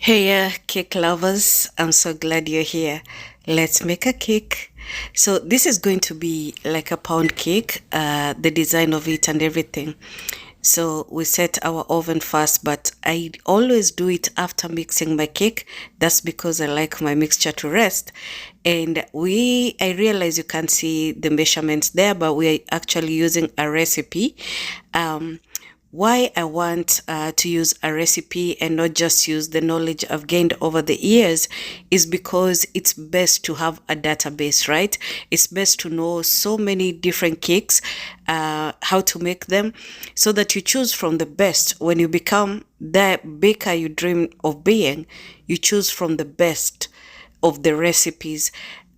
Hey, cake lovers, I'm so glad you're here. Let's make a cake. So, this is going to be like a pound cake, the design of it and everything. So, we set our oven first, but I always do it after mixing my cake. That's because I like my mixture to rest. And I realize you can't see the measurements there, but we are actually using a recipe. Why I want to use a recipe and not just use the knowledge I've gained over the years is because it's best to have a database, right? It's best to know so many different cakes, how to make them, so that you choose from the best. When you become the baker you dream of being, you choose from the best of the recipes.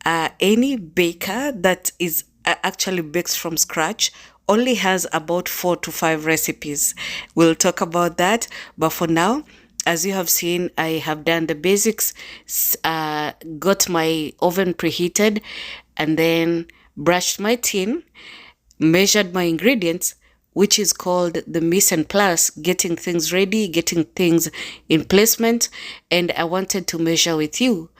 Any baker that is actually bakes from scratch only has about 4 to 5 recipes. We'll talk about that. But for now, as you have seen, I have done the basics, got my oven preheated, and then brushed my tin, measured my ingredients, which is called the mise en place, getting things ready, getting things in placement. And I wanted to measure with you.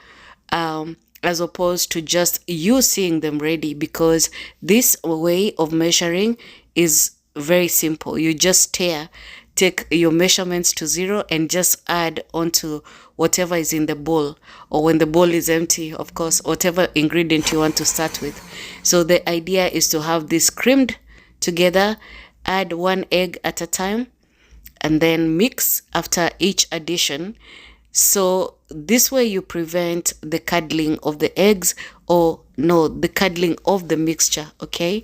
As opposed to just you seeing them ready, because this way of measuring is very simple. You just take your measurements to zero and just add onto whatever is in the bowl, or when the bowl is empty, of course, whatever ingredient you want to start with. So the idea is to have this creamed together, add 1 egg at a time, and then mix after each addition. So this way you prevent the curdling of the eggs, or no, the curdling of the mixture, okay?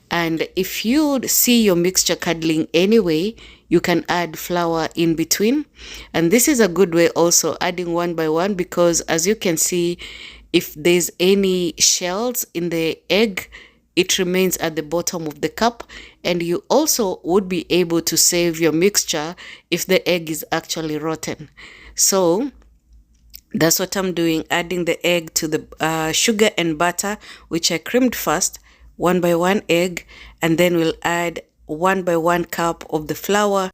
And if you see your mixture curdling anyway, you can add flour in between. And this is a good way also, adding one by one, because as you can see, if there's any shells in the egg, it remains at the bottom of the cup, and you also would be able to save your mixture if the egg is actually rotten. So that's what I'm doing, adding the egg to the sugar and butter, which I creamed first, 1 by 1 egg, and then we'll add 1 by 1 cup of the flour.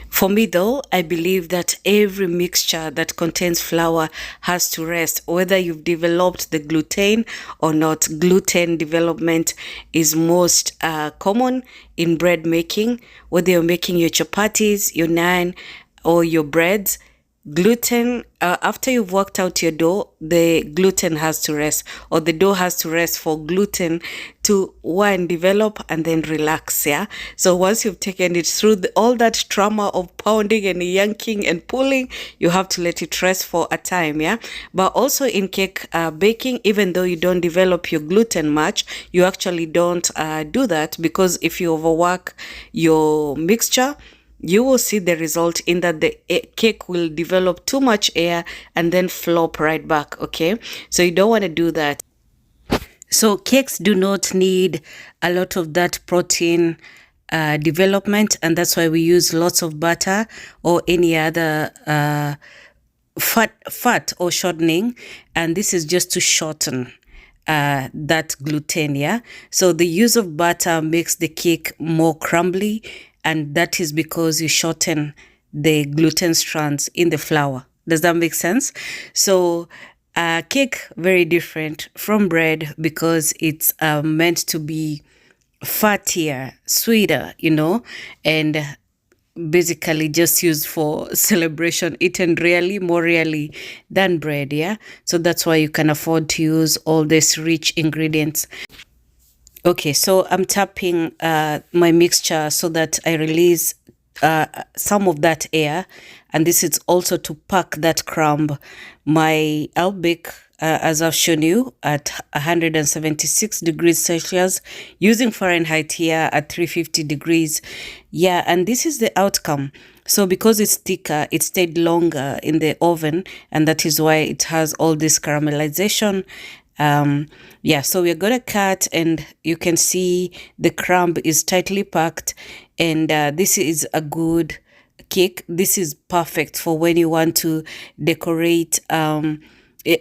For me, though, I believe that every mixture that contains flour has to rest, whether you've developed the gluten or not. Gluten development is most common in bread making, whether you're making your chapatis, your naan, or your breads. Gluten, after you've worked out your dough, the gluten has to rest, or the dough has to rest for gluten to one, develop and then relax. Yeah. So once you've taken it through all that trauma of pounding and yanking and pulling, you have to let it rest for a time. Yeah. But also in cake baking, even though you don't develop your gluten much, you actually don't do that, because if you overwork your mixture, you will see the result in that the cake will develop too much air and then flop right back. Okay, so you don't want to do that. So cakes do not need a lot of that protein development, and that's why we use lots of butter or any other fat or shortening, and this is just to shorten that gluten. Yeah, so the use of butter makes the cake more crumbly, and that is because you shorten the gluten strands in the flour. Does that make sense? So cake very different from bread, because it's meant to be fattier, sweeter, and basically just used for celebration, eaten rarely, more rarely than bread. Yeah, so that's why you can afford to use all these rich ingredients. Okay, so I'm tapping my mixture so that I release some of that air, and this is also to pack that crumb. I'll bake, as I've shown you, at 176 degrees Celsius, using Fahrenheit here at 350 degrees. Yeah, and this is the outcome. So because it's thicker, it stayed longer in the oven, and that is why it has all this caramelization. Yeah, so we're gonna cut, and you can see the crumb is tightly packed, and this is a good cake. This is perfect for when you want to decorate,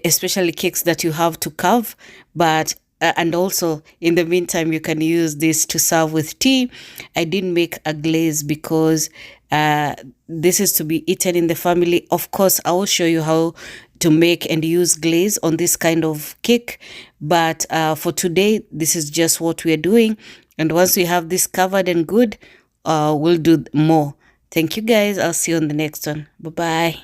especially cakes that you have to carve, but and also in the meantime you can use this to serve with tea. I didn't make a glaze because this is to be eaten in the family. Of course, I will show you how to make and use glaze on this kind of cake, but for today this is just what we're doing, and once we have this covered and good, we'll do more. Thank you guys. I'll see you on the next one. Bye bye.